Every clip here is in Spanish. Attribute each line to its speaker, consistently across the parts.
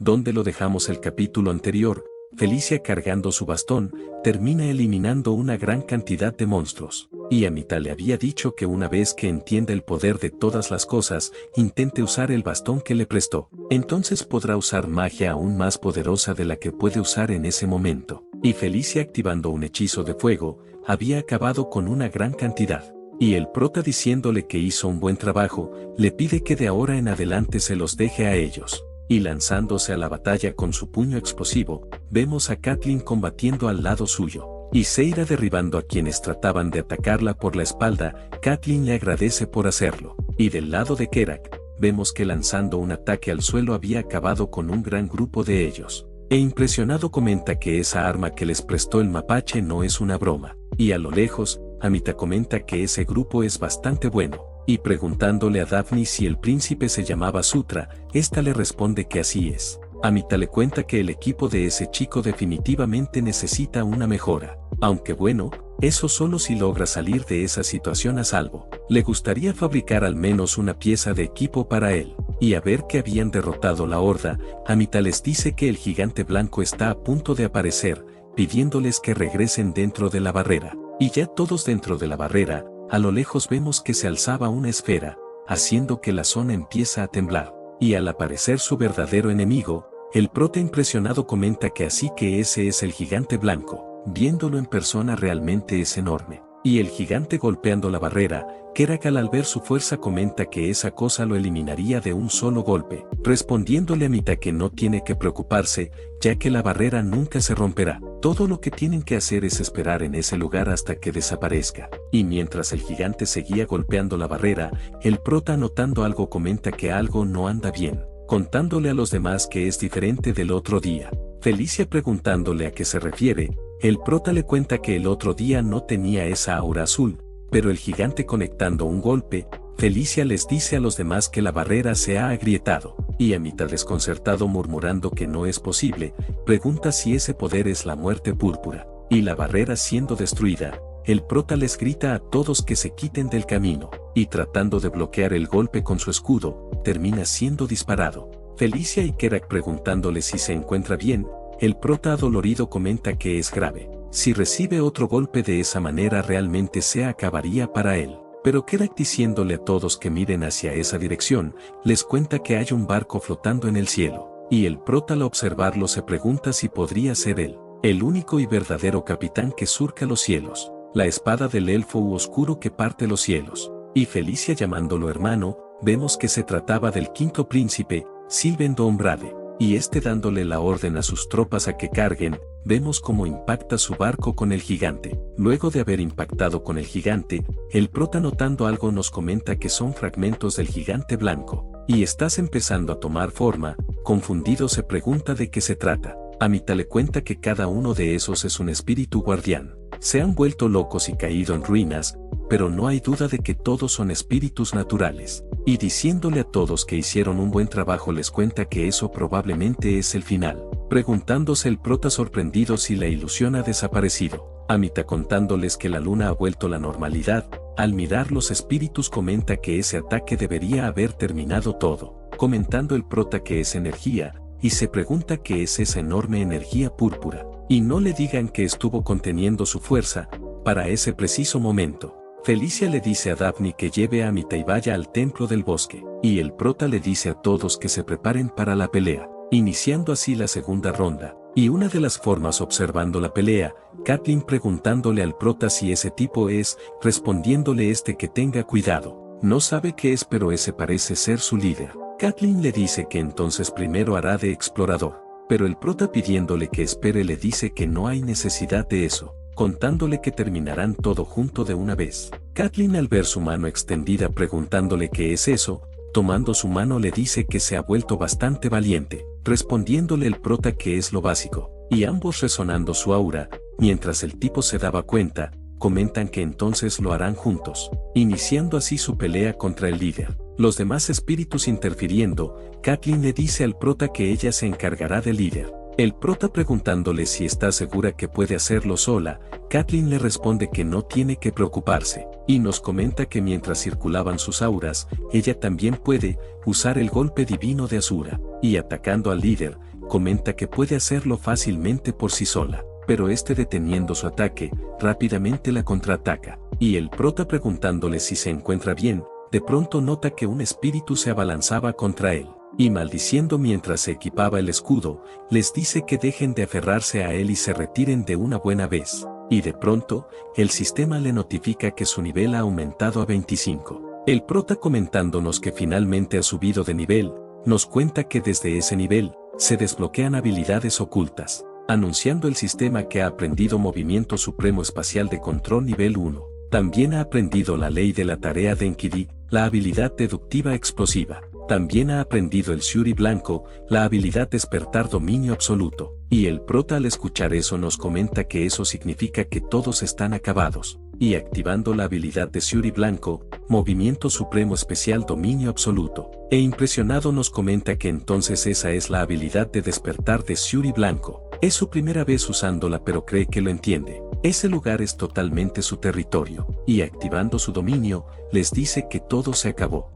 Speaker 1: donde lo dejamos el capítulo anterior, Felicia cargando su bastón, termina eliminando una gran cantidad de monstruos. Y Amita le había dicho que una vez que entienda el poder de todas las cosas, intente usar el bastón que le prestó. Entonces podrá usar magia aún más poderosa de la que puede usar en ese momento. Y Felicia activando un hechizo de fuego, había acabado con una gran cantidad. Y el prota diciéndole que hizo un buen trabajo, le pide que de ahora en adelante se los deje a ellos. Y lanzándose a la batalla con su puño explosivo, vemos a Catelyn combatiendo al lado suyo. Y Seira derribando a quienes trataban de atacarla por la espalda. Catelyn le agradece por hacerlo. Y del lado de Kerak, vemos que lanzando un ataque al suelo había acabado con un gran grupo de ellos. E impresionado comenta que esa arma que les prestó el mapache no es una broma. Y a lo lejos, Amita comenta que ese grupo es bastante bueno. Y preguntándole a Daphne si el príncipe se llamaba Sutra, esta le responde que así es. Amita le cuenta que el equipo de ese chico definitivamente necesita una mejora. Aunque bueno, eso solo si logra salir de esa situación a salvo. Le gustaría fabricar al menos una pieza de equipo para él. Y a ver que habían derrotado la horda, Amita les dice que el gigante blanco está a punto de aparecer, pidiéndoles que regresen dentro de la barrera. Y ya todos dentro de la barrera, a lo lejos vemos que se alzaba una esfera, haciendo que la zona empieza a temblar. Y al aparecer su verdadero enemigo, el prota impresionado comenta que así que ese es el gigante blanco. Viéndolo en persona realmente es enorme. Y el gigante golpeando la barrera, Kerak al ver su fuerza comenta que esa cosa lo eliminaría de un solo golpe, respondiéndole a Amita que no tiene que preocuparse, ya que la barrera nunca se romperá. Todo lo que tienen que hacer es esperar en ese lugar hasta que desaparezca. Y mientras el gigante seguía golpeando la barrera, el prota notando algo comenta que algo no anda bien, contándole a los demás que es diferente del otro día. Felicia preguntándole a qué se refiere, el prota le cuenta que el otro día no tenía esa aura azul, pero el gigante conectando un golpe, Felicia les dice a los demás que la barrera se ha agrietado, y Amita desconcertado murmurando que no es posible, pregunta si ese poder es la muerte púrpura, y la barrera siendo destruida, el prota les grita a todos que se quiten del camino, y tratando de bloquear el golpe con su escudo, termina siendo disparado. Felicia y Kerak preguntándole si se encuentra bien, el prota adolorido comenta que es grave. Si recibe otro golpe de esa manera realmente se acabaría para él. Pero Kerak diciéndole a todos que miren hacia esa dirección, les cuenta que hay un barco flotando en el cielo. Y el prota al observarlo se pregunta si podría ser él, el único y verdadero capitán que surca los cielos. La espada del elfo oscuro que parte los cielos. Y Felicia llamándolo hermano, vemos que se trataba del quinto príncipe, Sylvain Dombrade, y dándole la orden a sus tropas a que carguen, vemos cómo impacta su barco con el gigante. Luego de haber impactado con el gigante, el prota notando algo nos comenta que son fragmentos del gigante blanco, y estás empezando a tomar forma, confundido se pregunta de qué se trata. Amita le cuenta que cada uno de esos es un espíritu guardián. Se han vuelto locos y caído en ruinas, pero no hay duda de que todos son espíritus naturales. Y diciéndole a todos que hicieron un buen trabajo les cuenta que eso probablemente es el final. Preguntándose el prota sorprendido si la ilusión ha desaparecido. Amita contándoles que la luna ha vuelto la normalidad, al mirar los espíritus comenta que ese ataque debería haber terminado todo. Comentando el prota que es energía, y se pregunta qué es esa enorme energía púrpura. Y no le digan que estuvo conteniendo su fuerza, para ese preciso momento. Felicia le dice a Daphne que lleve a Amita y vaya al templo del bosque, y el prota le dice a todos que se preparen para la pelea, iniciando así la segunda ronda. Y una de las formas observando la pelea, Catelyn preguntándole al prota si ese tipo es, respondiéndole que tenga cuidado, no sabe qué es pero ese parece ser su líder. Catelyn le dice que entonces primero hará de explorador, pero el prota pidiéndole que espere le dice que no hay necesidad de eso, contándole que terminarán todo junto de una vez. Catelyn al ver su mano extendida preguntándole qué es eso, tomando su mano le dice que se ha vuelto bastante valiente, respondiéndole el prota que es lo básico, y ambos resonando su aura, mientras el tipo se daba cuenta, comentan que entonces lo harán juntos, iniciando así su pelea contra el líder. Los demás espíritus interfiriendo, Catelyn le dice al prota que ella se encargará del líder. El prota preguntándole si está segura que puede hacerlo sola, Catelyn le responde que no tiene que preocuparse, y nos comenta que mientras circulaban sus auras, ella también puede usar el golpe divino de Azura, y atacando al líder, comenta que puede hacerlo fácilmente por sí sola, pero deteniendo su ataque, rápidamente la contraataca, y el prota preguntándole si se encuentra bien, de pronto nota que un espíritu se abalanzaba contra él, y maldiciendo mientras se equipaba el escudo, les dice que dejen de aferrarse a él y se retiren de una buena vez, y de pronto, el sistema le notifica que su nivel ha aumentado a 25. El prota comentándonos que finalmente ha subido de nivel, nos cuenta que desde ese nivel, se desbloquean habilidades ocultas, anunciando el sistema que ha aprendido Movimiento Supremo Espacial de Control nivel 1. También ha aprendido la ley de la tarea de Enkidu, la habilidad deductiva explosiva. También ha aprendido el Shuri blanco, la habilidad despertar dominio absoluto. Y el prota al escuchar eso nos comenta que eso significa que todos están acabados. Y activando la habilidad de Shuri blanco, movimiento supremo especial dominio absoluto. E impresionado nos comenta que entonces esa es la habilidad de despertar de Shuri blanco. Es su primera vez usándola pero cree que lo entiende. Ese lugar es totalmente su territorio. Y activando su dominio, les dice que todo se acabó.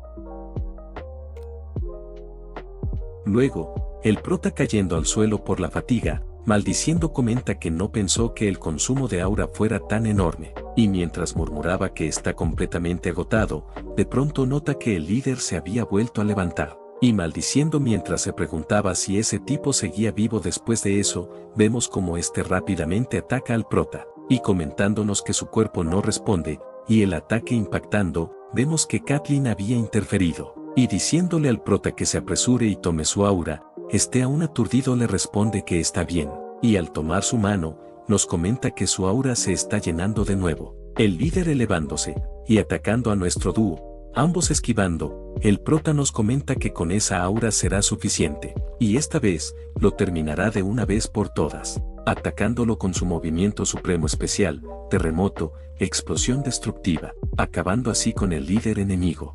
Speaker 1: Luego, el prota cayendo al suelo por la fatiga, maldiciendo comenta que no pensó que el consumo de aura fuera tan enorme, y mientras murmuraba que está completamente agotado, de pronto nota que el líder se había vuelto a levantar, y maldiciendo mientras se preguntaba si ese tipo seguía vivo después de eso, vemos como rápidamente ataca al prota, y comentándonos que su cuerpo no responde, y el ataque impactando, vemos que Kathleen había interferido. Y diciéndole al prota que se apresure y tome su aura, aún aturdido le responde que está bien, y al tomar su mano, nos comenta que su aura se está llenando de nuevo. El líder elevándose, y atacando a nuestro dúo, ambos esquivando, el prota nos comenta que con esa aura será suficiente, y esta vez, lo terminará de una vez por todas, atacándolo con su movimiento supremo especial, terremoto, explosión destructiva, acabando así con el líder enemigo.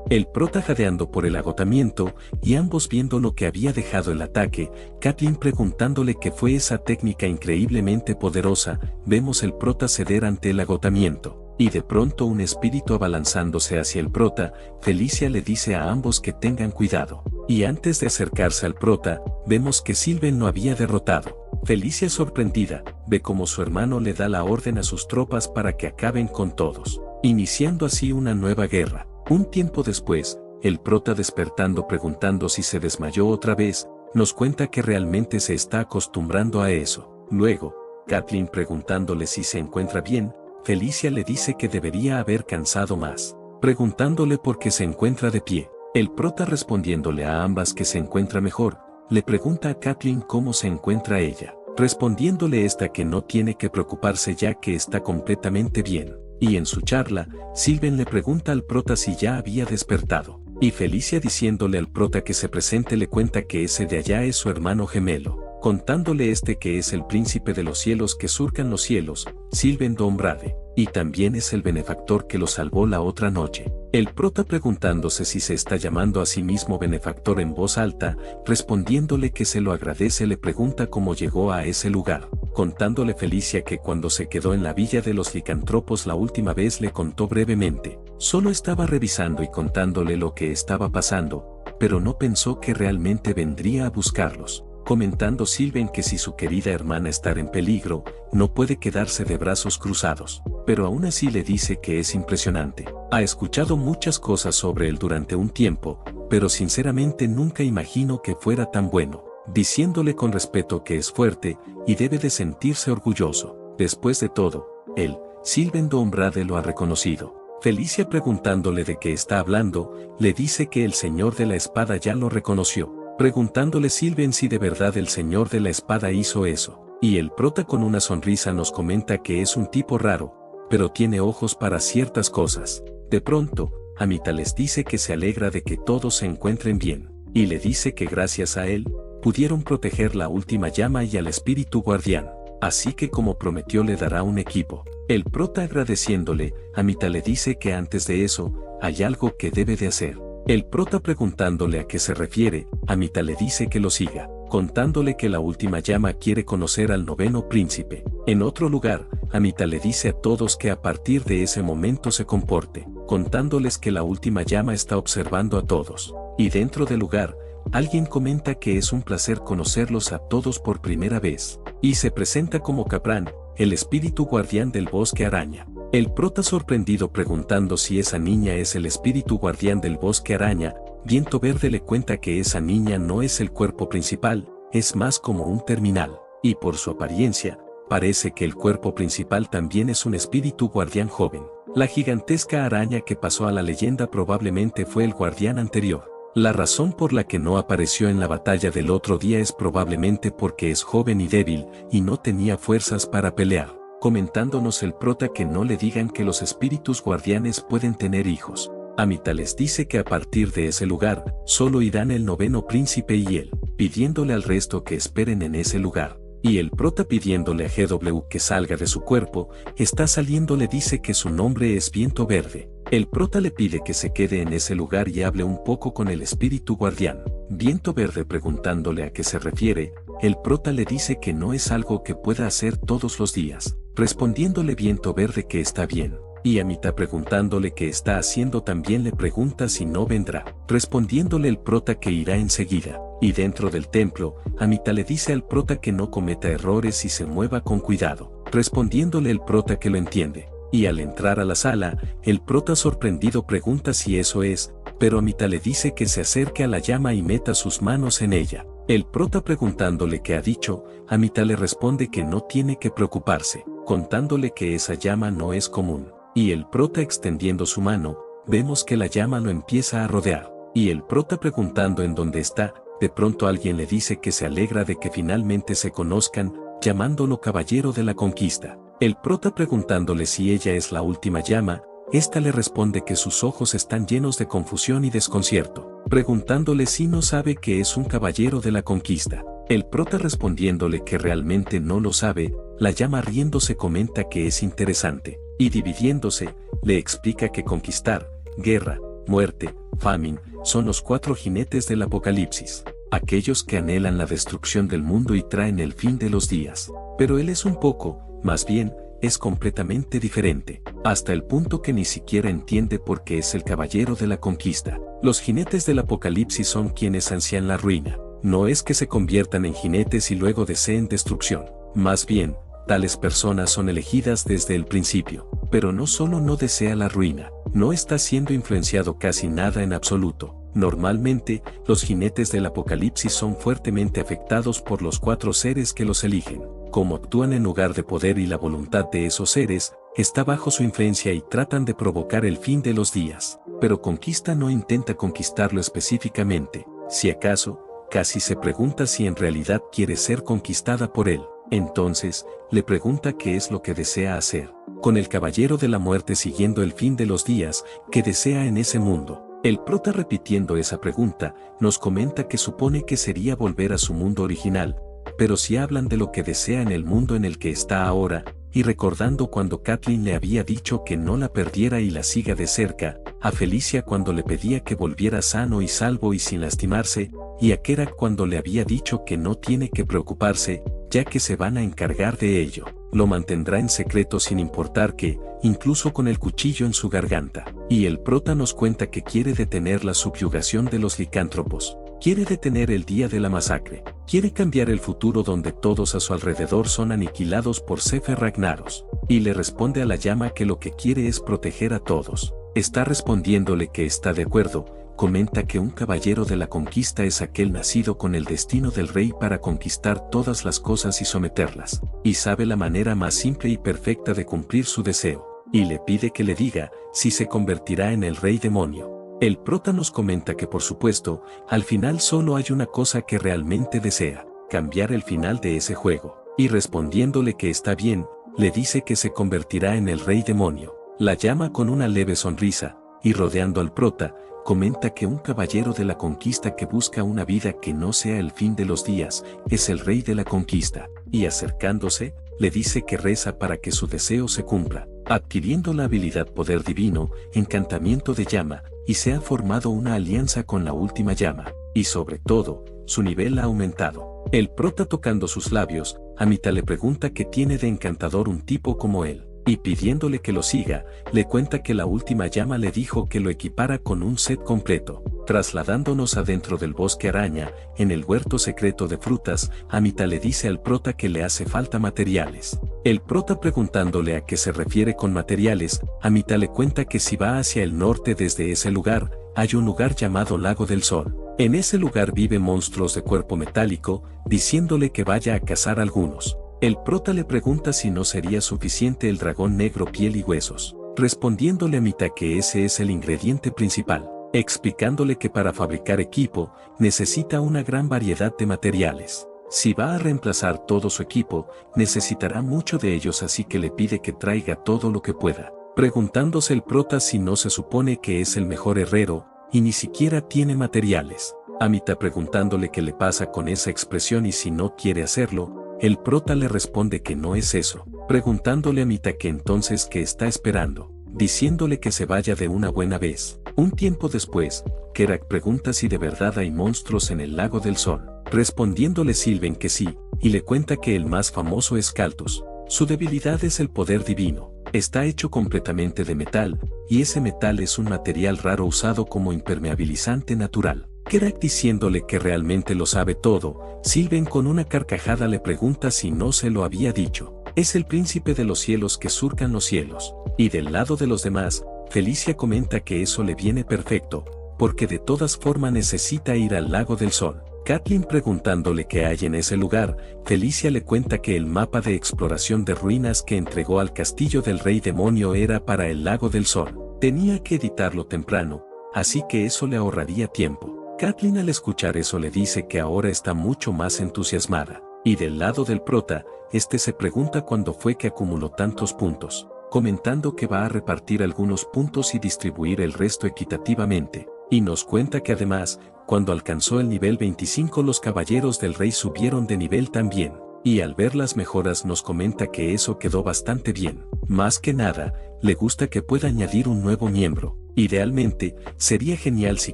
Speaker 1: El prota jadeando por el agotamiento, y ambos viendo lo que había dejado el ataque, Kathleen preguntándole qué fue esa técnica increíblemente poderosa, vemos el prota ceder ante el agotamiento, y de pronto un espíritu abalanzándose hacia el prota, Felicia le dice a ambos que tengan cuidado, y antes de acercarse al prota, vemos que Sylven lo había derrotado. Felicia sorprendida, ve cómo su hermano le da la orden a sus tropas para que acaben con todos, iniciando así una nueva guerra. Un tiempo después, el prota despertando preguntando si se desmayó otra vez, nos cuenta que realmente se está acostumbrando a eso. Luego, Kathleen preguntándole si se encuentra bien, Felicia le dice que debería haber cansado más, preguntándole por qué se encuentra de pie. El prota respondiéndole a ambas que se encuentra mejor, le pregunta a Kathleen cómo se encuentra ella, respondiéndole que no tiene que preocuparse ya que está completamente bien. Y en su charla, Sylven le pregunta al prota si ya había despertado, y Felicia diciéndole al prota que se presente le cuenta que ese de allá es su hermano gemelo, contándole que es el príncipe de los cielos que surcan los cielos, Sylven Dombrade, y también es el benefactor que lo salvó la otra noche. El prota preguntándose si se está llamando a sí mismo benefactor en voz alta, respondiéndole que se lo agradece le pregunta cómo llegó a ese lugar, contándole Felicia que cuando se quedó en la villa de los licántropos la última vez le contó brevemente, solo estaba revisando y contándole lo que estaba pasando, pero no pensó que realmente vendría a buscarlos. Comentando Sylven que si su querida hermana está en peligro, no puede quedarse de brazos cruzados, pero aún así le dice que es impresionante. Ha escuchado muchas cosas sobre él durante un tiempo, pero sinceramente nunca imagino que fuera tan bueno, diciéndole con respeto que es fuerte, y debe de sentirse orgulloso. Después de todo, él, Sylven Dombrade lo ha reconocido. Felicia preguntándole de qué está hablando, le dice que el Señor de la Espada ya lo reconoció. Preguntándole Sylven si de verdad el Señor de la Espada hizo eso, y el prota con una sonrisa nos comenta que es un tipo raro, pero tiene ojos para ciertas cosas. De pronto, Amita les dice que se alegra de que todos se encuentren bien, y le dice que gracias a él, pudieron proteger la última llama y al espíritu guardián, así que como prometió le dará un equipo. El prota agradeciéndole, Amita le dice que antes de eso, hay algo que debe de hacer. El prota preguntándole a qué se refiere, Amita le dice que lo siga, contándole que la última llama quiere conocer al noveno príncipe. En otro lugar, Amita le dice a todos que a partir de ese momento se comporte, contándoles que la última llama está observando a todos. Y dentro del lugar, alguien comenta que es un placer conocerlos a todos por primera vez, y se presenta como Capran, el espíritu guardián del bosque araña. El prota sorprendido preguntando si esa niña es el espíritu guardián del bosque araña, Viento Verde le cuenta que esa niña no es el cuerpo principal, es más como un terminal, y por su apariencia, parece que el cuerpo principal también es un espíritu guardián joven. La gigantesca araña que pasó a la leyenda probablemente fue el guardián anterior. La razón por la que no apareció en la batalla del otro día es probablemente porque es joven y débil, y no tenía fuerzas para pelear, comentándonos el prota que no le digan que los espíritus guardianes pueden tener hijos. Amita les dice que a partir de ese lugar, solo irán el noveno príncipe y él, pidiéndole al resto que esperen en ese lugar. Y el prota pidiéndole a GW que salga de su cuerpo, está saliendo le dice que su nombre es Viento Verde. El prota le pide que se quede en ese lugar y hable un poco con el espíritu guardián. Viento Verde preguntándole a qué se refiere, el prota le dice que no es algo que pueda hacer todos los días, respondiéndole Viento Verde que está bien. Y Amita preguntándole qué está haciendo también le pregunta si no vendrá, respondiéndole el prota que irá enseguida. Y dentro del templo, Amita le dice al prota que no cometa errores y se mueva con cuidado, respondiéndole el prota que lo entiende. Y al entrar a la sala, el prota sorprendido pregunta si eso es, pero Amita le dice que se acerque a la llama y meta sus manos en ella. El prota preguntándole qué ha dicho, Amita le responde que no tiene que preocuparse, contándole que esa llama no es común. Y el prota extendiendo su mano, vemos que la llama lo empieza a rodear. Y el prota preguntando en dónde está, de pronto alguien le dice que se alegra de que finalmente se conozcan, llamándolo Caballero de la Conquista. El prota preguntándole si ella es la última llama, esta le responde que sus ojos están llenos de confusión y desconcierto, preguntándole si no sabe que es un Caballero de la Conquista. El prota respondiéndole que realmente no lo sabe, la llama riéndose comenta que es interesante, y dividiéndose, le explica que conquistar, guerra, muerte, famine, son los 4 jinetes del apocalipsis, aquellos que anhelan la destrucción del mundo y traen el fin de los días. Pero él es un poco, más bien, es completamente diferente, hasta el punto que ni siquiera entiende por qué es el caballero de la conquista. Los jinetes del apocalipsis son quienes ansían la ruina. No es que se conviertan en jinetes y luego deseen destrucción. Más bien, tales personas son elegidas desde el principio. Pero no solo no desea la ruina, no está siendo influenciado casi nada en absoluto. Normalmente, los jinetes del apocalipsis son fuertemente afectados por los 4 seres que los eligen. Como actúan en lugar de poder y la voluntad de esos seres, está bajo su influencia y tratan de provocar el fin de los días. Pero Conquista no intenta conquistarlo específicamente. Si acaso, casi se pregunta si en realidad quiere ser conquistada por él. Entonces, le pregunta qué es lo que desea hacer. Con el Caballero de la Muerte siguiendo el fin de los días, ¿qué desea en ese mundo? El prota repitiendo esa pregunta, nos comenta que supone que sería volver a su mundo original, pero si hablan de lo que desea en el mundo en el que está ahora, y recordando cuando Kathleen le había dicho que no la perdiera y la siga de cerca, a Felicia cuando le pedía que volviera sano y salvo y sin lastimarse, y a Kerak cuando le había dicho que no tiene que preocuparse, ya que se van a encargar de ello. Lo mantendrá en secreto sin importar que, incluso con el cuchillo en su garganta. Y el prota nos cuenta que quiere detener la subyugación de los licántropos. Quiere detener el día de la masacre. Quiere cambiar el futuro donde todos a su alrededor son aniquilados por Sefer Ragnaros. Y le responde a la llama que lo que quiere es proteger a todos. Está respondiéndole que está de acuerdo. Comenta que un caballero de la conquista es aquel nacido con el destino del rey para conquistar todas las cosas y someterlas, y sabe la manera más simple y perfecta de cumplir su deseo, y le pide que le diga si se convertirá en el rey demonio. El prota nos comenta que por supuesto, al final solo hay una cosa que realmente desea, cambiar el final de ese juego, y respondiéndole que está bien, le dice que se convertirá en el rey demonio. La llama con una leve sonrisa, y rodeando al prota, comenta que un caballero de la conquista que busca una vida que no sea el fin de los días, es el rey de la conquista, y acercándose, le dice que reza para que su deseo se cumpla, adquiriendo la habilidad poder divino, encantamiento de llama, y se ha formado una alianza con la última llama, y sobre todo, su nivel ha aumentado. El prota tocando sus labios, Amita le pregunta qué tiene de encantador un tipo como él. y pidiéndole que lo siga, le cuenta que la última llama le dijo que lo equipara con un set completo. Trasladándonos adentro del bosque araña, en el huerto secreto de frutas, Amita le dice al prota que le hace falta materiales. El prota preguntándole a qué se refiere con materiales, Amita le cuenta que si va hacia el norte desde ese lugar, hay un lugar llamado Lago del Sol. En ese lugar viven monstruos de cuerpo metálico, diciéndole que vaya a cazar algunos. El prota le pregunta si no sería suficiente el dragón negro piel y huesos, respondiéndole Amita que ese es el ingrediente principal, explicándole que para fabricar equipo, necesita una gran variedad de materiales. Si va a reemplazar todo su equipo, necesitará mucho de ellos, así que le pide que traiga todo lo que pueda, preguntándose el prota si no se supone que es el mejor herrero, y ni siquiera tiene materiales. Amita preguntándole qué le pasa con esa expresión y si no quiere hacerlo, el prota le responde que no es eso, preguntándole a Amita que entonces qué está esperando, diciéndole que se vaya de una buena vez. Un tiempo después, Kerak pregunta si de verdad hay monstruos en el Lago del Sol, respondiéndole Sylven que sí, y le cuenta que el más famoso es Kaltus. Su debilidad es el poder divino, está hecho completamente de metal, y ese metal es un material raro usado como impermeabilizante natural. Kerak diciéndole que realmente lo sabe todo, Sylven con una carcajada le pregunta si no se lo había dicho. Es el príncipe de los cielos que surcan los cielos, y del lado de los demás, Felicia comenta que eso le viene perfecto, porque de todas formas necesita ir al Lago del Sol. Catelyn preguntándole qué hay en ese lugar, Felicia le cuenta que el mapa de exploración de ruinas que entregó al castillo del rey demonio era para el Lago del Sol. Tenía que editarlo temprano, así que eso le ahorraría tiempo. Catelyn al escuchar eso le dice que ahora está mucho más entusiasmada, y del lado del prota, este se pregunta cuándo fue que acumuló tantos puntos, comentando que va a repartir algunos puntos y distribuir el resto equitativamente, y nos cuenta que además, cuando alcanzó el nivel 25 los caballeros del rey subieron de nivel también, y al ver las mejoras nos comenta que eso quedó bastante bien. Más que nada, le gusta que pueda añadir un nuevo miembro. Idealmente, sería genial si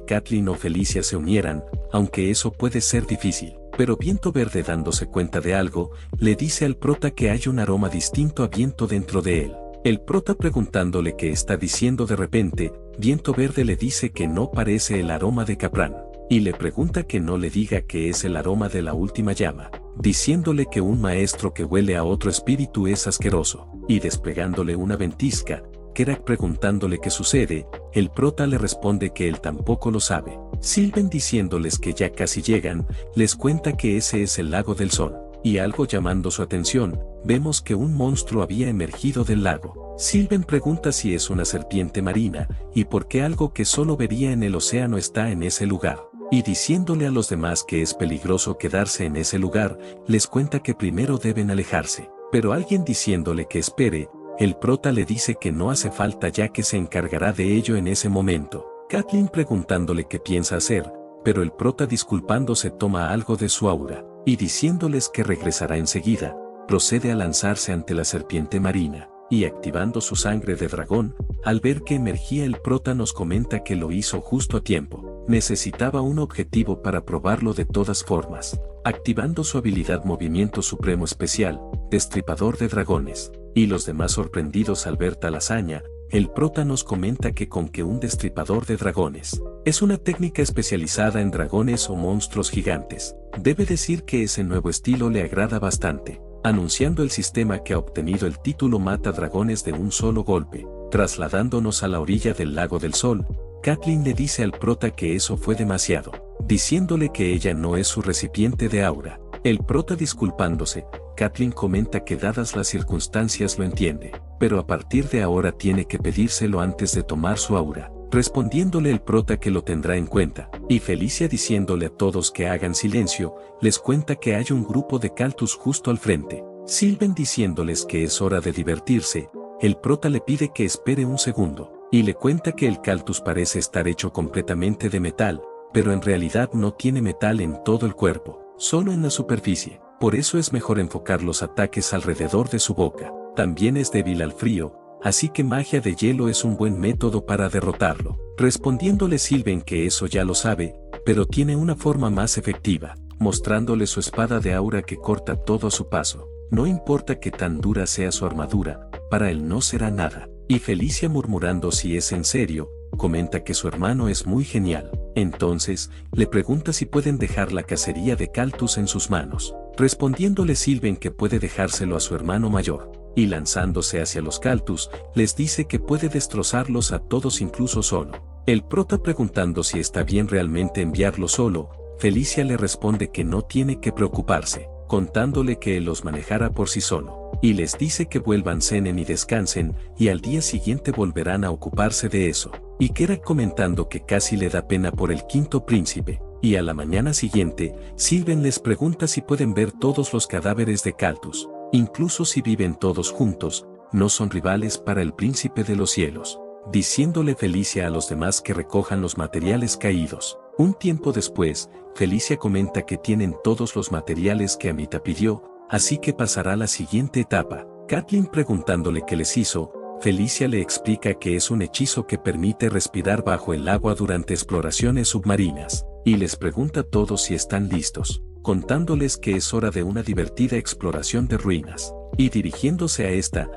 Speaker 1: Catelyn o Felicia se unieran, aunque eso puede ser difícil. Pero Viento Verde, dándose cuenta de algo, le dice al prota que hay un aroma distinto a viento dentro de él. El prota preguntándole qué está diciendo de repente, Viento Verde le dice que no parece el aroma de Capran, y le pregunta que no le diga que es el aroma de la última llama, diciéndole que un maestro que huele a otro espíritu es asqueroso, y desplegándole una ventisca. Kerak preguntándole qué sucede, el prota le responde que él tampoco lo sabe. Sylven diciéndoles que ya casi llegan, les cuenta que ese es el Lago del Sol, y algo llamando su atención, vemos que un monstruo había emergido del lago. Sylven pregunta si es una serpiente marina, y por qué algo que solo vería en el océano está en ese lugar. Y diciéndole a los demás que es peligroso quedarse en ese lugar, les cuenta que primero deben alejarse. Pero alguien diciéndole que espere, el prota le dice que no hace falta ya que se encargará de ello en ese momento. Catelyn preguntándole qué piensa hacer, pero el prota disculpándose toma algo de su aura, y diciéndoles que regresará enseguida, procede a lanzarse ante la serpiente marina, y activando su sangre de dragón, al ver que emergía el prota nos comenta que lo hizo justo a tiempo, necesitaba un objetivo para probarlo de todas formas, activando su habilidad Movimiento Supremo Especial, Destripador de Dragones. Y los demás sorprendidos al ver tal hazaña, el prota nos comenta que con que un destripador de dragones es una técnica especializada en dragones o monstruos gigantes. Debe decir que ese nuevo estilo le agrada bastante, anunciando el sistema que ha obtenido el título Mata Dragones de un solo golpe. Trasladándonos a la orilla del Lago del Sol, Catelyn le dice al prota que eso fue demasiado, diciéndole que ella no es su recipiente de aura. El prota disculpándose, Catelyn comenta que dadas las circunstancias lo entiende, pero a partir de ahora tiene que pedírselo antes de tomar su aura, respondiéndole el prota que lo tendrá en cuenta, y Felicia diciéndole a todos que hagan silencio, les cuenta que hay un grupo de Kaltus justo al frente. Sylven diciéndoles que es hora de divertirse, el prota le pide que espere un segundo, y le cuenta que el Kaltus parece estar hecho completamente de metal, pero en realidad no tiene metal en todo el cuerpo, solo en la superficie. Por eso es mejor enfocar los ataques alrededor de su boca. También es débil al frío, así que magia de hielo es un buen método para derrotarlo. Respondiéndole Sylven que eso ya lo sabe, pero tiene una forma más efectiva, mostrándole su espada de aura que corta todo a su paso. No importa que tan dura sea su armadura, para él no será nada. Y Felicia, murmurando si es en serio, comenta que su hermano es muy genial. Entonces, le pregunta si pueden dejar la cacería de Caltus en sus manos, respondiéndole Sylvain que puede dejárselo a su hermano mayor. Y lanzándose hacia los Caltus, les dice que puede destrozarlos a todos incluso solo. El prota, preguntando si está bien realmente enviarlo solo, Felicia le responde que no tiene que preocuparse, contándole que él los manejará por sí solo. Y les dice que vuelvan, cenen y descansen, y al día siguiente volverán a ocuparse de eso. Y Kerak comentando que casi le da pena por el quinto príncipe. Y a la mañana siguiente, Sylvain les pregunta si pueden ver todos los cadáveres de Caltus. Incluso si viven todos juntos, no son rivales para el príncipe de los cielos, diciéndole Felicia a los demás que recojan los materiales caídos. Un tiempo después, Felicia comenta que tienen todos los materiales que Amita pidió, así que pasará a la siguiente etapa. Catelyn, preguntándole qué les hizo, Felicia le explica que es un hechizo que permite respirar bajo el agua durante exploraciones submarinas, y les pregunta a todos si están listos, contándoles que es hora de una divertida exploración de ruinas, y dirigiéndose a esta.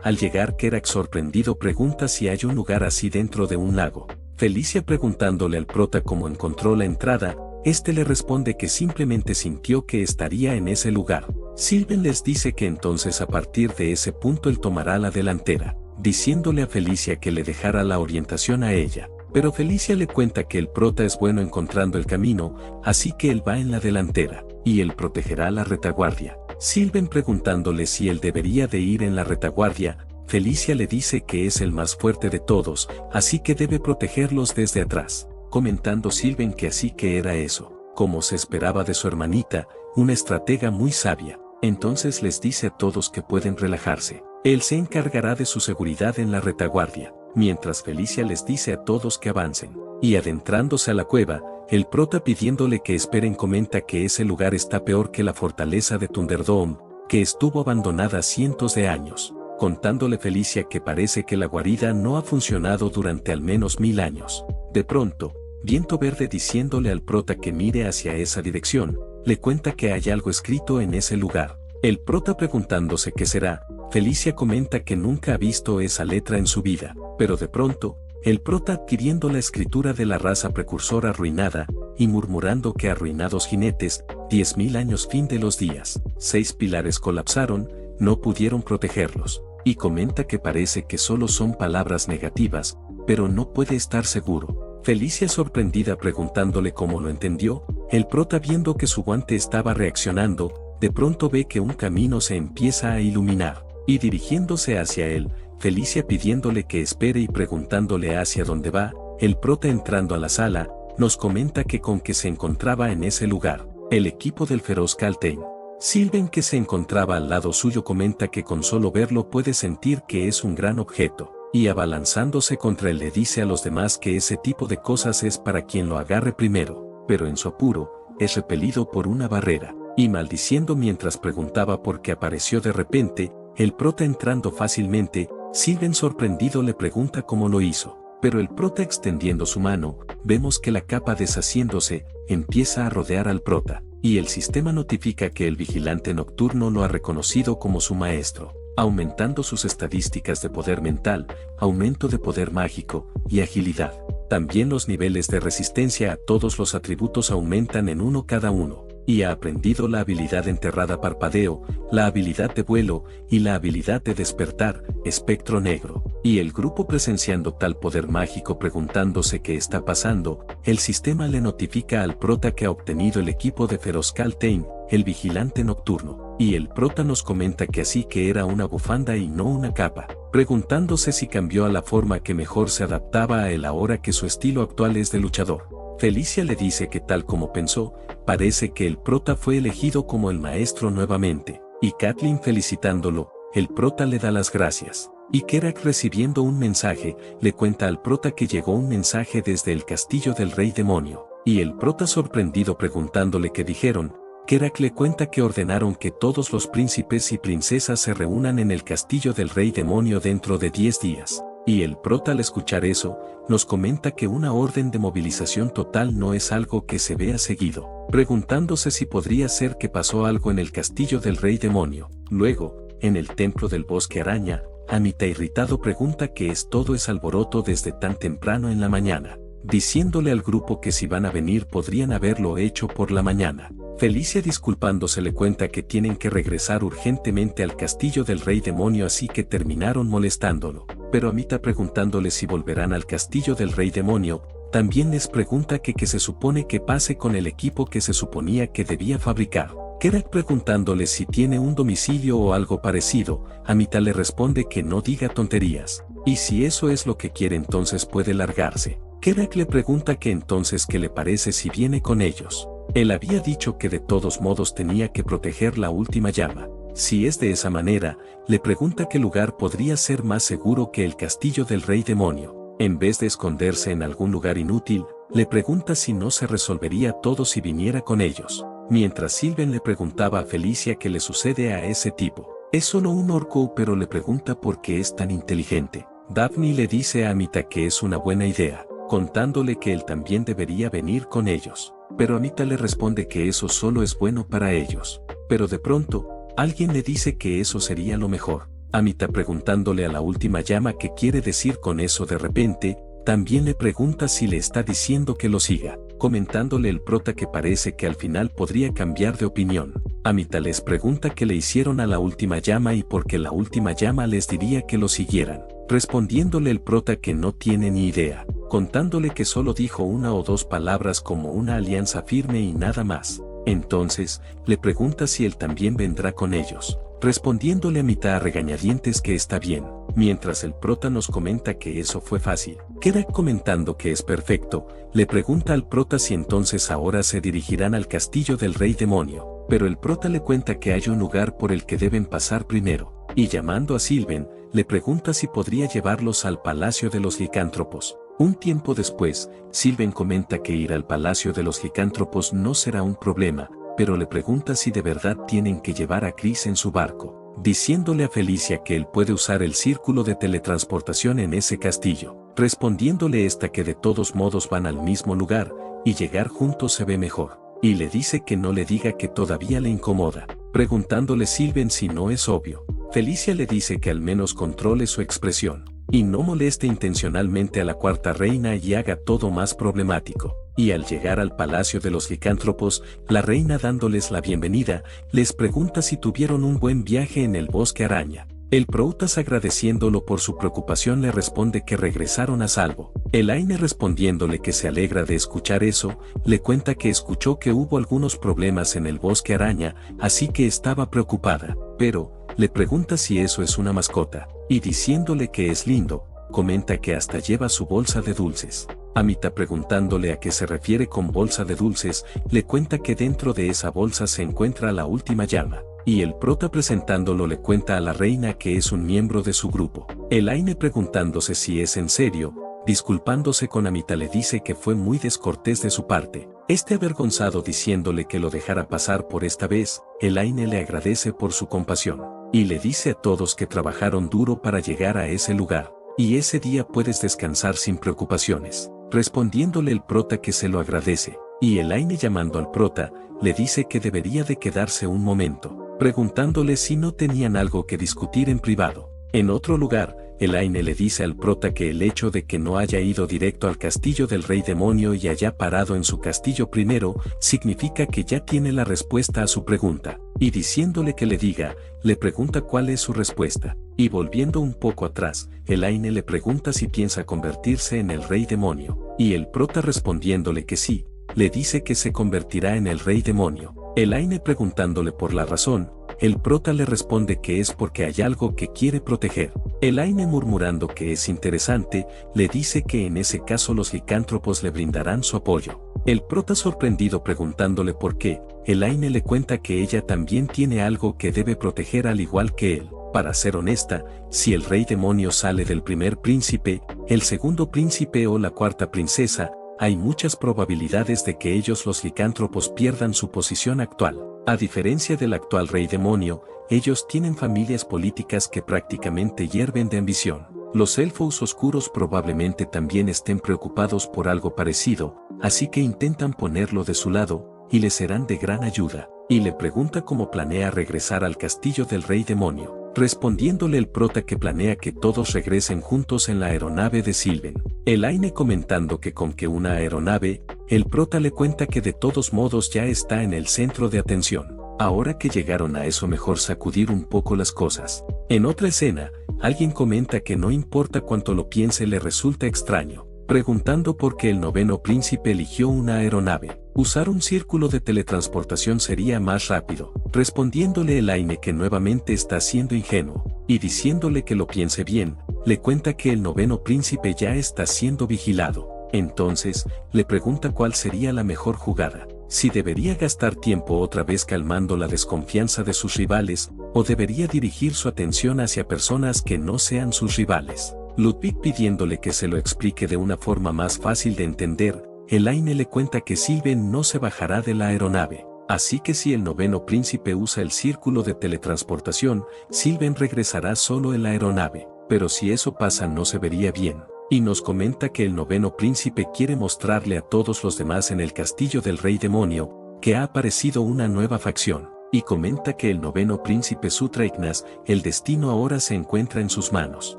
Speaker 1: Al llegar, Kerak, sorprendido, pregunta si hay un lugar así dentro de un lago. Felicia, preguntándole al prota cómo encontró la entrada, este le responde que simplemente sintió que estaría en ese lugar. Sylvain les dice que entonces a partir de ese punto él tomará la delantera, diciéndole a Felicia que le dejara la orientación a ella. Pero Felicia le cuenta que el prota es bueno encontrando el camino, así que él va en la delantera, y él protegerá la retaguardia. Sylvain, preguntándole si él debería de ir en la retaguardia, Felicia le dice que es el más fuerte de todos, así que debe protegerlos desde atrás, comentando Sylvain que así que era eso, como se esperaba de su hermanita, una estratega muy sabia. Entonces les dice a todos que pueden relajarse, él se encargará de su seguridad en la retaguardia. Mientras Felicia les dice a todos que avancen, y adentrándose a la cueva, el prota, pidiéndole que esperen, comenta que ese lugar está peor que la fortaleza de Thunderdome, que estuvo abandonada cientos de años, contándole Felicia que parece que la guarida no ha funcionado durante al menos 1000 años. De pronto, Viento Verde, diciéndole al prota que mire hacia esa dirección, le cuenta que hay algo escrito en ese lugar. El prota, preguntándose qué será, Felicia comenta que nunca ha visto esa letra en su vida, pero de pronto, el prota, adquiriendo la escritura de la raza precursora arruinada, y murmurando que arruinados jinetes, 10.000 años, fin de los días, 6 pilares colapsaron, no pudieron protegerlos, y comenta que parece que solo son palabras negativas, pero no puede estar seguro. Felicia, sorprendida, preguntándole cómo lo entendió, el prota, viendo que su guante estaba reaccionando, de pronto ve que un camino se empieza a iluminar, y dirigiéndose hacia él, Felicia pidiéndole que espere y preguntándole hacia dónde va, el prota, entrando a la sala, nos comenta que con que se encontraba en ese lugar, el equipo del feroz Kal'Tein. Sylvain, que se encontraba al lado suyo, comenta que con solo verlo puede sentir que es un gran objeto, y abalanzándose contra él le dice a los demás que ese tipo de cosas es para quien lo agarre primero, pero en su apuro, es repelido por una barrera, y maldiciendo mientras preguntaba por qué apareció de repente, el prota entrando fácilmente, Sylvain, sorprendido, le pregunta cómo lo hizo, pero el prota, extendiendo su mano, vemos que la capa, deshaciéndose, empieza a rodear al prota, y el sistema notifica que el vigilante nocturno lo ha reconocido como su maestro, aumentando sus estadísticas de poder mental, aumento de poder mágico, y agilidad. También los niveles de resistencia a todos los atributos aumentan en uno cada uno, y ha aprendido la habilidad enterrada parpadeo, la habilidad de vuelo, y la habilidad de despertar, espectro negro. Y el grupo, presenciando tal poder mágico, preguntándose qué está pasando, el sistema le notifica al prota que ha obtenido el equipo de feroz Kal'Tein, el vigilante nocturno, y el prota nos comenta que así que era una bufanda y no una capa, preguntándose si cambió a la forma que mejor se adaptaba a él ahora que su estilo actual es de luchador. Felicia le dice que tal como pensó, parece que el prota fue elegido como el maestro nuevamente, y Catelyn, felicitándolo, el prota le da las gracias. Y Kerak, recibiendo un mensaje, le cuenta al prota que llegó un mensaje desde el castillo del rey demonio, y el prota, sorprendido, preguntándole qué dijeron, Kerak le cuenta que ordenaron que todos los príncipes y princesas se reúnan en el castillo del rey demonio dentro de 10 días. Y el prota, al escuchar eso, nos comenta que una orden de movilización total no es algo que se vea seguido, preguntándose si podría ser que pasó algo en el castillo del rey demonio. Luego, en el templo del bosque araña, Amita irritado pregunta qué es todo ese alboroto desde tan temprano en la mañana, diciéndole al grupo que si van a venir podrían haberlo hecho por la mañana. Felicia disculpándose le cuenta que tienen que regresar urgentemente al castillo del rey demonio, así que terminaron molestándolo. Pero Amita preguntándole si volverán al castillo del rey demonio, también les pregunta que qué se supone que pase con el equipo que se suponía que debía fabricar. Kerak preguntándole si tiene un domicilio o algo parecido, Amita le responde que no diga tonterías, y si eso es lo que quiere entonces puede largarse. Kerak le pregunta que entonces qué le parece si viene con ellos. Él había dicho que de todos modos tenía que proteger la última llama. Si es de esa manera, le pregunta qué lugar podría ser más seguro que el castillo del rey demonio. En vez de esconderse en algún lugar inútil, le pregunta si no se resolvería todo si viniera con ellos. Mientras Sylvain le preguntaba a Felicia qué le sucede a ese tipo. Es solo un orco, pero le pregunta por qué es tan inteligente. Daphne le dice a Amita que es una buena idea, contándole que él también debería venir con ellos. Pero Amita le responde que eso solo es bueno para ellos. Pero de pronto, alguien le dice que eso sería lo mejor. Amita preguntándole a la última llama qué quiere decir con eso de repente, también le pregunta si le está diciendo que lo siga, comentándole el prota que parece que al final podría cambiar de opinión. Amita les pregunta qué le hicieron a la última llama y por qué la última llama les diría que lo siguieran, respondiéndole el prota que no tiene ni idea, contándole que solo dijo una o dos palabras como una alianza firme y nada más. Entonces, le pregunta si él también vendrá con ellos, respondiéndole Amita a regañadientes que está bien, mientras el prota nos comenta que eso fue fácil. Kerak comentando que es perfecto, le pregunta al prota si entonces ahora se dirigirán al castillo del rey demonio, pero el prota le cuenta que hay un lugar por el que deben pasar primero, y llamando a Sylvain, le pregunta si podría llevarlos al palacio de los licántropos. Un tiempo después, Sylvain comenta que ir al palacio de los licántropos no será un problema, pero le pregunta si de verdad tienen que llevar a Chris en su barco, diciéndole a Felicia que él puede usar el círculo de teletransportación en ese castillo, respondiéndole esta que de todos modos van al mismo lugar, y llegar juntos se ve mejor, y le dice que no le diga que todavía le incomoda, preguntándole Sylvain si no es obvio. Felicia le dice que al menos controle su expresión, y no moleste intencionalmente a la cuarta reina y haga todo más problemático. Y al llegar al palacio de los licántropos, la reina dándoles la bienvenida, les pregunta si tuvieron un buen viaje en el bosque araña. El Proutas agradeciéndolo por su preocupación le responde que regresaron a salvo. Elaine respondiéndole que se alegra de escuchar eso, le cuenta que escuchó que hubo algunos problemas en el bosque araña, así que estaba preocupada, pero le pregunta si eso es una mascota, y diciéndole que es lindo, comenta que hasta lleva su bolsa de dulces. Amita preguntándole a qué se refiere con bolsa de dulces, le cuenta que dentro de esa bolsa se encuentra la última llama, y el prota presentándolo le cuenta a la reina que es un miembro de su grupo. Elaine preguntándose si es en serio, disculpándose con Amita le dice que fue muy descortés de su parte. Avergonzado diciéndole que lo dejara pasar por esta vez, Elaine le agradece por su compasión, y le dice a todos que trabajaron duro para llegar a ese lugar, y ese día puedes descansar sin preocupaciones, respondiéndole el prota que se lo agradece, y Elaine llamando al prota, le dice que debería de quedarse un momento, preguntándole si no tenían algo que discutir en privado. En otro lugar, Elaine le dice al prota que el hecho de que no haya ido directo al castillo del rey demonio y haya parado en su castillo primero, significa que ya tiene la respuesta a su pregunta, y diciéndole que le diga, le pregunta cuál es su respuesta, y volviendo un poco atrás, Elaine le pregunta si piensa convertirse en el rey demonio, y el prota respondiéndole que sí, le dice que se convertirá en el rey demonio. Elaine preguntándole por la razón, el prota le responde que es porque hay algo que quiere proteger. Elaine murmurando que es interesante, le dice que en ese caso los licántropos le brindarán su apoyo. El prota sorprendido preguntándole por qué, Elaine le cuenta que ella también tiene algo que debe proteger al igual que él. Para ser honesta, si el rey demonio sale del primer príncipe, el segundo príncipe o la cuarta princesa, hay muchas probabilidades de que ellos los licántropos pierdan su posición actual. A diferencia del actual rey demonio, ellos tienen familias políticas que prácticamente hierven de ambición. Los elfos oscuros probablemente también estén preocupados por algo parecido, así que intentan ponerlo de su lado, y le serán de gran ayuda, y le pregunta cómo planea regresar al castillo del rey demonio, respondiéndole el prota que planea que todos regresen juntos en la aeronave de Sylvain. Elaine comentando que con que una aeronave, el prota le cuenta que de todos modos ya está en el centro de atención. Ahora que llegaron a eso mejor sacudir un poco las cosas. En otra escena, alguien comenta que no importa cuánto lo piense le resulta extraño, preguntando por qué el noveno príncipe eligió una aeronave. Usar un círculo de teletransportación sería más rápido, respondiéndole Elaine que nuevamente está siendo ingenuo, y diciéndole que lo piense bien, le cuenta que el noveno príncipe ya está siendo vigilado. Entonces, le pregunta cuál sería la mejor jugada, si debería gastar tiempo otra vez calmando la desconfianza de sus rivales, o debería dirigir su atención hacia personas que no sean sus rivales. Ludwig pidiéndole que se lo explique de una forma más fácil de entender, Elaine le cuenta que Sylvain no se bajará de la aeronave, así que si el noveno príncipe usa el círculo de teletransportación, Sylvain regresará solo en la aeronave, pero si eso pasa no se vería bien. Y nos comenta que el noveno príncipe quiere mostrarle a todos los demás en el castillo del rey demonio, que ha aparecido una nueva facción, y comenta que el noveno príncipe Sutra Ignas, el destino ahora se encuentra en sus manos,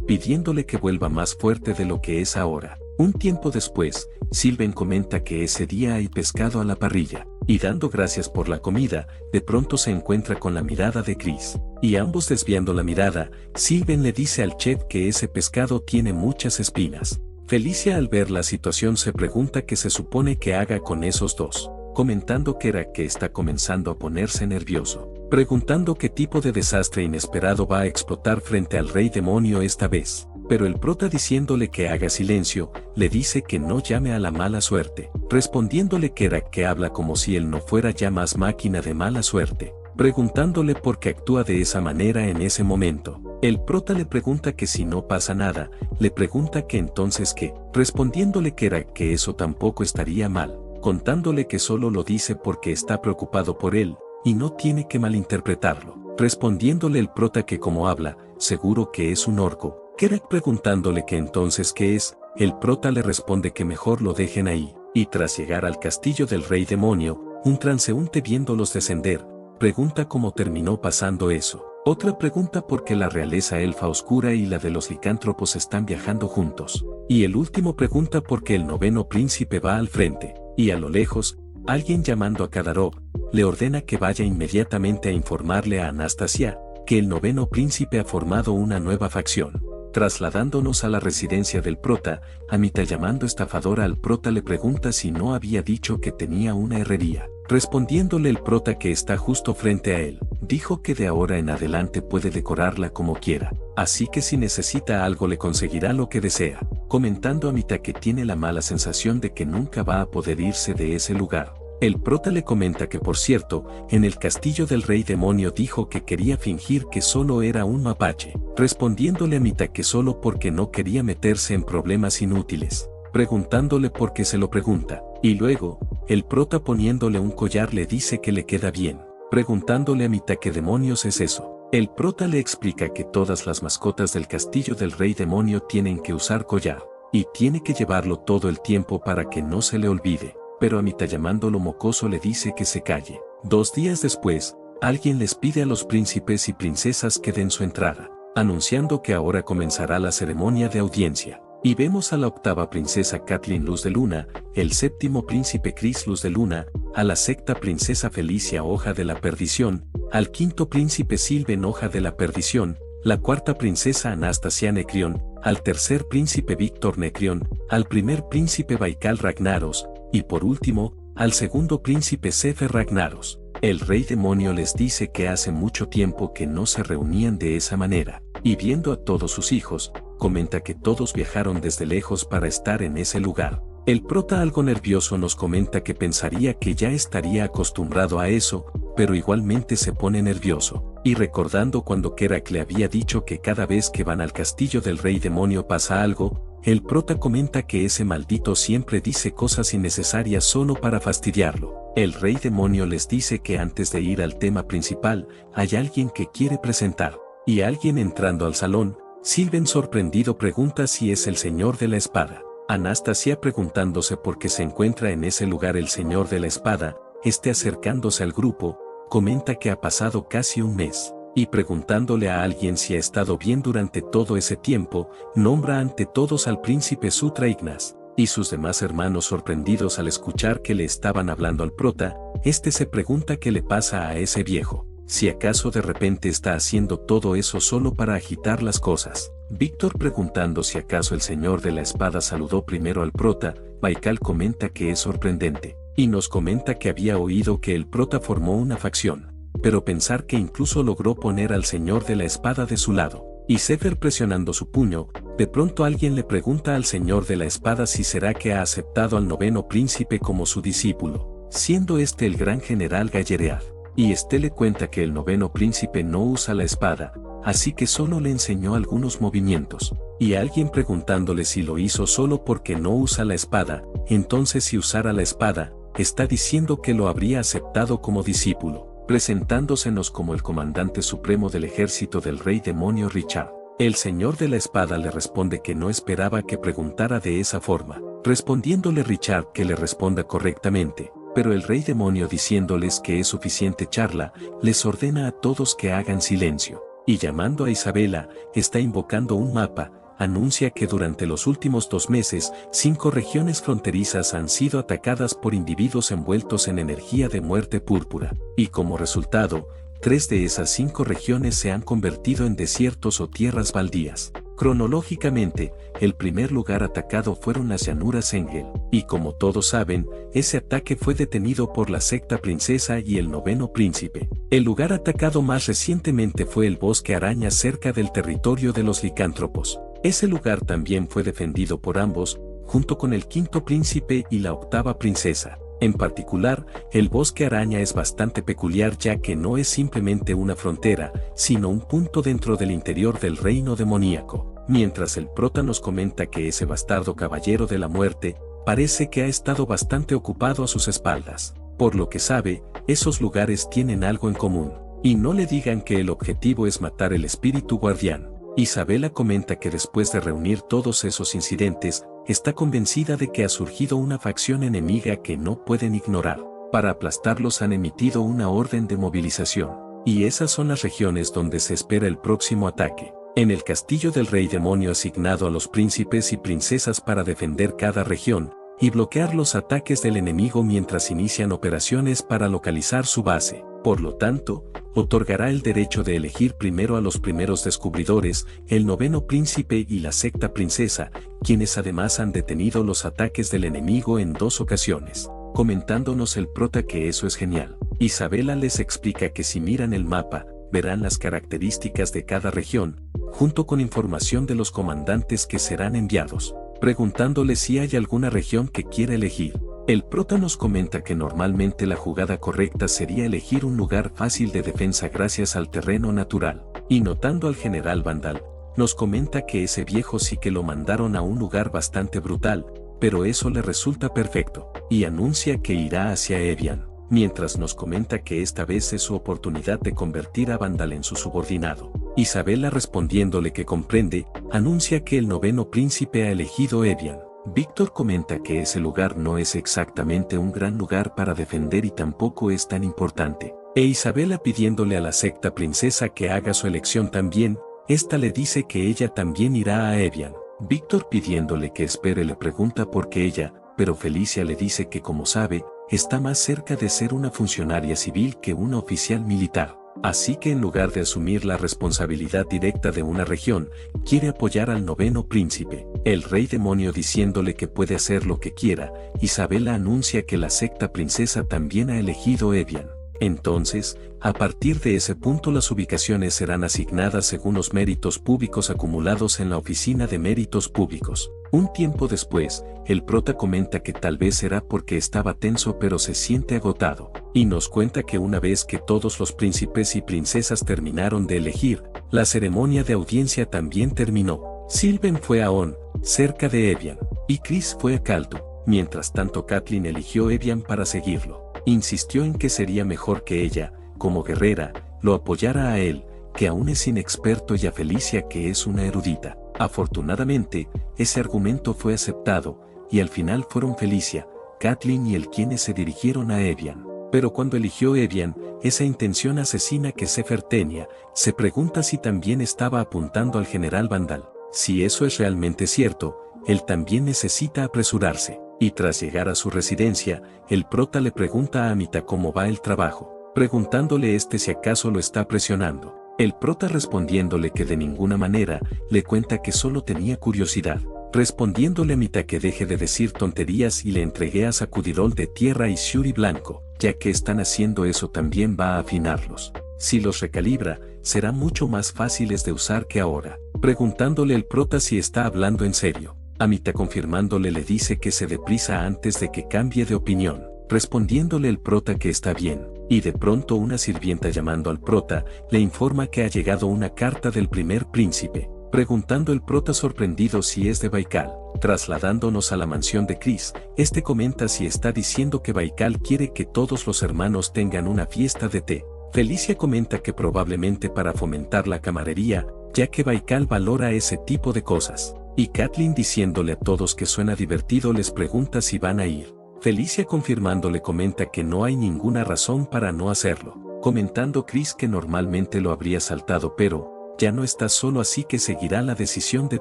Speaker 1: pidiéndole que vuelva más fuerte de lo que es ahora. Un tiempo después, Sylvain comenta que ese día hay pescado a la parrilla, y dando gracias por la comida, de pronto se encuentra con la mirada de Chris, y ambos desviando la mirada, Sylvain le dice al chef que ese pescado tiene muchas espinas. Felicia al ver la situación se pregunta qué se supone que haga con esos dos, comentando que era que está comenzando a ponerse nervioso, preguntando qué tipo de desastre inesperado va a explotar frente al rey demonio esta vez. Pero el prota diciéndole que haga silencio, le dice que no llame a la mala suerte, respondiéndole que era que habla como si él no fuera ya más máquina de mala suerte, preguntándole por qué actúa de esa manera en ese momento. El prota le pregunta que si no pasa nada, le pregunta que entonces qué, respondiéndole que era que eso tampoco estaría mal, contándole que solo lo dice porque está preocupado por él, y no tiene que malinterpretarlo, respondiéndole el prota que como habla, seguro que es un orco. Kerak preguntándole que entonces qué es, el prota le responde que mejor lo dejen ahí, y tras llegar al castillo del rey demonio, un transeúnte viéndolos descender, pregunta cómo terminó pasando eso. Otra pregunta por qué la realeza elfa oscura y la de los licántropos están viajando juntos. Y el último pregunta por qué el noveno príncipe va al frente, y a lo lejos, alguien llamando a Kadarov, le ordena que vaya inmediatamente a informarle a Anastasia, que el noveno príncipe ha formado una nueva facción. Trasladándonos a la residencia del prota, Amita llamando estafadora al prota le pregunta si no había dicho que tenía una herrería. Respondiéndole el prota que está justo frente a él, dijo que de ahora en adelante puede decorarla como quiera, así que si necesita algo le conseguirá lo que desea, comentando a Amita que tiene la mala sensación de que nunca va a poder irse de ese lugar. El prota le comenta que por cierto, en el castillo del rey demonio dijo que quería fingir que solo era un mapache, respondiéndole a Amita que solo porque no quería meterse en problemas inútiles, preguntándole por qué se lo pregunta, y luego, el prota poniéndole un collar le dice que le queda bien, preguntándole a Amita qué demonios es eso. El prota le explica que todas las mascotas del castillo del rey demonio tienen que usar collar, y tiene que llevarlo todo el tiempo para que no se le olvide. Pero Amita llamándolo mocoso le dice que se calle. 2 días después, alguien les pide a los príncipes y princesas que den su entrada, anunciando que ahora comenzará la ceremonia de audiencia. Y vemos a la 8ª princesa Kathleen Luz de Luna, el 7º príncipe Chris Luz de Luna, a la 6ª princesa Felicia Hoja de la Perdición, al 5º príncipe Sylvain Hoja de la Perdición, la 4ª princesa Anastasia Necrión, al 3er príncipe Víctor Necrión, al 1er príncipe Baikal Ragnaros, y por último, al 2º príncipe Sefer Ragnaros. El rey demonio les dice que hace mucho tiempo que no se reunían de esa manera, y viendo a todos sus hijos, comenta que todos viajaron desde lejos para estar en ese lugar. El prota algo nervioso nos comenta que pensaría que ya estaría acostumbrado a eso, pero igualmente se pone nervioso, y recordando cuando Kerak le había dicho que cada vez que van al castillo del rey demonio pasa algo, el prota comenta que ese maldito siempre dice cosas innecesarias solo para fastidiarlo. El rey demonio les dice que antes de ir al tema principal, hay alguien que quiere presentar, y alguien entrando al salón, Sylvain sorprendido pregunta si es el señor de la espada. Anastasia preguntándose por qué se encuentra en ese lugar el señor de la espada, esté acercándose al grupo, comenta que ha pasado casi un mes, y preguntándole a alguien si ha estado bien durante todo ese tiempo, nombra ante todos al príncipe Sutra Ignas, y sus demás hermanos sorprendidos al escuchar que le estaban hablando al prota, este se pregunta qué le pasa a ese viejo, si acaso de repente está haciendo todo eso solo para agitar las cosas. Víctor preguntando si acaso el señor de la espada saludó primero al prota, Baikal comenta que es sorprendente, y nos comenta que había oído que el prota formó una facción, pero pensar que incluso logró poner al señor de la espada de su lado. Y Sefer presionando su puño, de pronto alguien le pregunta al señor de la espada si será que ha aceptado al noveno príncipe como su discípulo, siendo este el gran general Galleread. Y este le cuenta que el noveno príncipe no usa la espada, así que solo le enseñó algunos movimientos. Y alguien preguntándole si lo hizo solo porque no usa la espada, entonces si usara la espada, está diciendo que lo habría aceptado como discípulo, presentándosenos como el comandante supremo del ejército del rey demonio Richard. El señor de la espada le responde que no esperaba que preguntara de esa forma, respondiéndole Richard que le responda correctamente, pero el rey demonio diciéndoles que es suficiente charla, les ordena a todos que hagan silencio, y llamando a Isabela, está invocando un mapa, anuncia que durante los últimos 2 meses, 5 regiones fronterizas han sido atacadas por individuos envueltos en energía de muerte púrpura, y como resultado, 3 de esas 5 regiones se han convertido en desiertos o tierras baldías. Cronológicamente, el primer lugar atacado fueron las llanuras Engel, y como todos saben, ese ataque fue detenido por la secta princesa y el noveno príncipe. El lugar atacado más recientemente fue el bosque araña cerca del territorio de los licántropos. Ese lugar también fue defendido por ambos, junto con el quinto príncipe y la octava princesa. En particular, el bosque araña es bastante peculiar ya que no es simplemente una frontera, sino un punto dentro del interior del reino demoníaco. Mientras el prota nos comenta que ese bastardo caballero de la muerte, parece que ha estado bastante ocupado a sus espaldas. Por lo que sabe, esos lugares tienen algo en común. Y no le digan que el objetivo es matar el espíritu guardián. Isabela comenta que después de reunir todos esos incidentes, está convencida de que ha surgido una facción enemiga que no pueden ignorar. Para aplastarlos han emitido una orden de movilización. Y esas son las regiones donde se espera el próximo ataque. En el castillo del rey demonio asignado a los príncipes y princesas para defender cada región, y bloquear los ataques del enemigo mientras inician operaciones para localizar su base. Por lo tanto, otorgará el derecho de elegir primero a los primeros descubridores, el noveno príncipe y la secta princesa, quienes además han detenido los ataques del enemigo en 2 ocasiones. Comentándonos el prota que eso es genial. Isabela les explica que si miran el mapa, verán las características de cada región, junto con información de los comandantes que serán enviados, preguntándole si hay alguna región que quiera elegir. El prota nos comenta que normalmente la jugada correcta sería elegir un lugar fácil de defensa gracias al terreno natural, y notando al general Vandal, nos comenta que ese viejo sí que lo mandaron a un lugar bastante brutal, pero eso le resulta perfecto, y anuncia que irá hacia Evian, mientras nos comenta que esta vez es su oportunidad de convertir a Vandal en su subordinado. Isabela respondiéndole que comprende, anuncia que el noveno príncipe ha elegido Evian. Víctor comenta que ese lugar no es exactamente un gran lugar para defender y tampoco es tan importante. E Isabela pidiéndole a la secta princesa que haga su elección también, esta le dice que ella también irá a Evian. Víctor pidiéndole que espere le pregunta por qué ella, pero Felicia le dice que como sabe, está más cerca de ser una funcionaria civil que una oficial militar. Así que en lugar de asumir la responsabilidad directa de una región, quiere apoyar al noveno príncipe. El rey demonio diciéndole que puede hacer lo que quiera, Isabela anuncia que la secta princesa también ha elegido Evian. Entonces, a partir de ese punto las ubicaciones serán asignadas según los méritos públicos acumulados en la oficina de méritos públicos. Un tiempo después, el prota comenta que tal vez será porque estaba tenso pero se siente agotado, y nos cuenta que una vez que todos los príncipes y princesas terminaron de elegir, la ceremonia de audiencia también terminó. Sylvain fue a On, cerca de Evian, y Chris fue a Caldu. Mientras tanto Catelyn eligió Evian para seguirlo. Insistió en que sería mejor que ella, como guerrera, lo apoyara a él, que aún es inexperto, y a Felicia que es una erudita. Afortunadamente, ese argumento fue aceptado, y al final fueron Felicia, Catelyn y él quienes se dirigieron a Evian. Pero cuando eligió Evian, esa intención asesina que Sefer tenía, se pregunta si también estaba apuntando al general Vandal. Si eso es realmente cierto, él también necesita apresurarse. Y tras llegar a su residencia, el prota le pregunta a Amita cómo va el trabajo, preguntándole si acaso lo está presionando. El prota respondiéndole que de ninguna manera, le cuenta que solo tenía curiosidad. Respondiéndole Amita que deje de decir tonterías y le entregué a Sacudidol de tierra y Shuri blanco, ya que están haciendo eso también va a afinarlos. Si los recalibra, serán mucho más fáciles de usar que ahora. Preguntándole el prota si está hablando en serio. Amita confirmándole le dice que se deprisa antes de que cambie de opinión, respondiéndole el prota que está bien, y de pronto una sirvienta llamando al prota, le informa que ha llegado una carta del primer príncipe, preguntando el prota sorprendido si es de Baikal. Trasladándonos a la mansión de Chris, comenta si está diciendo que Baikal quiere que todos los hermanos tengan una fiesta de té. Felicia comenta que probablemente para fomentar la camaradería, ya que Baikal valora ese tipo de cosas. Y Kathleen diciéndole a todos que suena divertido les pregunta si van a ir. Felicia confirmándole comenta que no hay ninguna razón para no hacerlo. Comentando Chris que normalmente lo habría saltado pero, ya no está solo así que seguirá la decisión de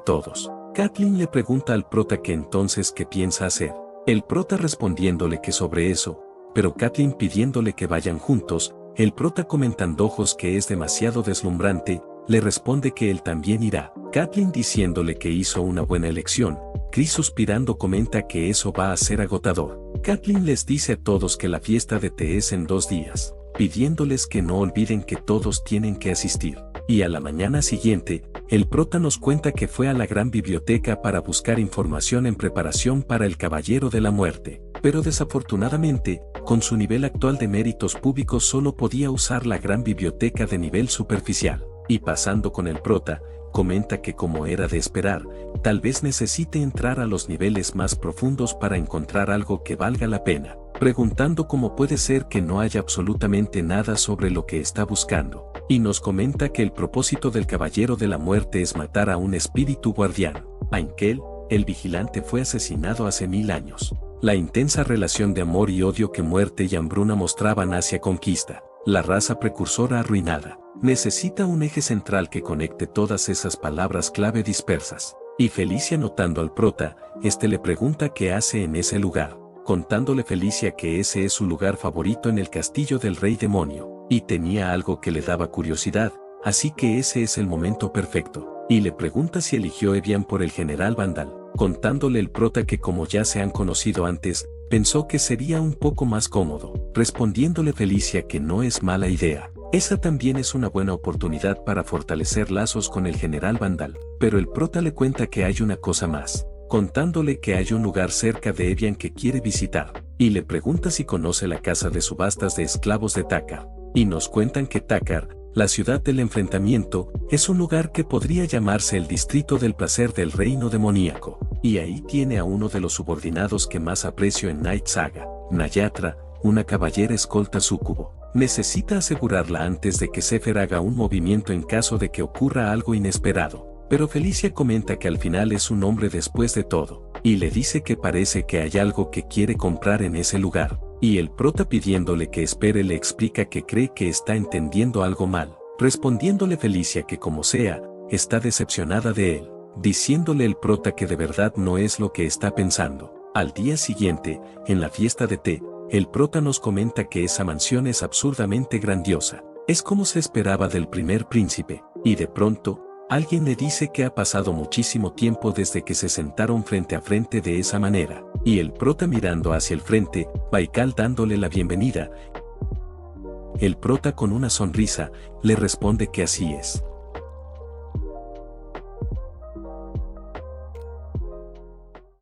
Speaker 1: todos. Kathleen le pregunta al prota que entonces qué piensa hacer. El prota respondiéndole que sobre eso, pero Kathleen pidiéndole que vayan juntos, el prota comentando ojos que es demasiado deslumbrante, le responde que él también irá. Kathleen diciéndole que hizo una buena elección, Chris suspirando comenta que eso va a ser agotador. Kathleen les dice a todos que la fiesta de té es en 2 días, pidiéndoles que no olviden que todos tienen que asistir. Y a la mañana siguiente, el prota nos cuenta que fue a la gran biblioteca para buscar información en preparación para el Caballero de la Muerte, pero desafortunadamente, con su nivel actual de méritos públicos solo podía usar la gran biblioteca de nivel superficial. Y pasando con el prota, comenta que como era de esperar, tal vez necesite entrar a los niveles más profundos para encontrar algo que valga la pena, preguntando cómo puede ser que no haya absolutamente nada sobre lo que está buscando. Y nos comenta que el propósito del Caballero de la Muerte es matar a un espíritu guardián. Ainkel, el vigilante fue asesinado hace 1000 años. La intensa relación de amor y odio que Muerte y Hambruna mostraban hacia Conquista. La raza precursora arruinada. Necesita un eje central que conecte todas esas palabras clave dispersas. Y Felicia notando al prota, le pregunta qué hace en ese lugar, contándole Felicia que ese es su lugar favorito en el castillo del Rey Demonio, y tenía algo que le daba curiosidad, así que ese es el momento perfecto. Y le pregunta si eligió Evian por el general Vandal, contándole el prota que como ya se han conocido antes, pensó que sería un poco más cómodo, respondiéndole Felicia que no es mala idea. Esa también es una buena oportunidad para fortalecer lazos con el general Vandal, pero el prota le cuenta que hay una cosa más, contándole que hay un lugar cerca de Evian que quiere visitar, y le pregunta si conoce la casa de subastas de esclavos de Takar, y nos cuentan que Takar, la ciudad del enfrentamiento, es un lugar que podría llamarse el distrito del placer del reino demoníaco, y ahí tiene a uno de los subordinados que más aprecio en Night Saga, Nayatra, una caballera escolta súcubo. Necesita asegurarla antes de que Sefer haga un movimiento en caso de que ocurra algo inesperado. Pero Felicia comenta que al final es un hombre después de todo, y le dice que parece que hay algo que quiere comprar en ese lugar. Y el prota pidiéndole que espere le explica que cree que está entendiendo algo mal, respondiéndole Felicia que como sea, está decepcionada de él, diciéndole el prota que de verdad no es lo que está pensando. Al día siguiente, en la fiesta de té, el prota nos comenta que esa mansión es absurdamente grandiosa. Es como se esperaba del primer príncipe, y de pronto, alguien le dice que ha pasado muchísimo tiempo desde que se sentaron frente a frente de esa manera, y el prota mirando hacia el frente, Baikal dándole la bienvenida. El prota con una sonrisa, le responde que así es.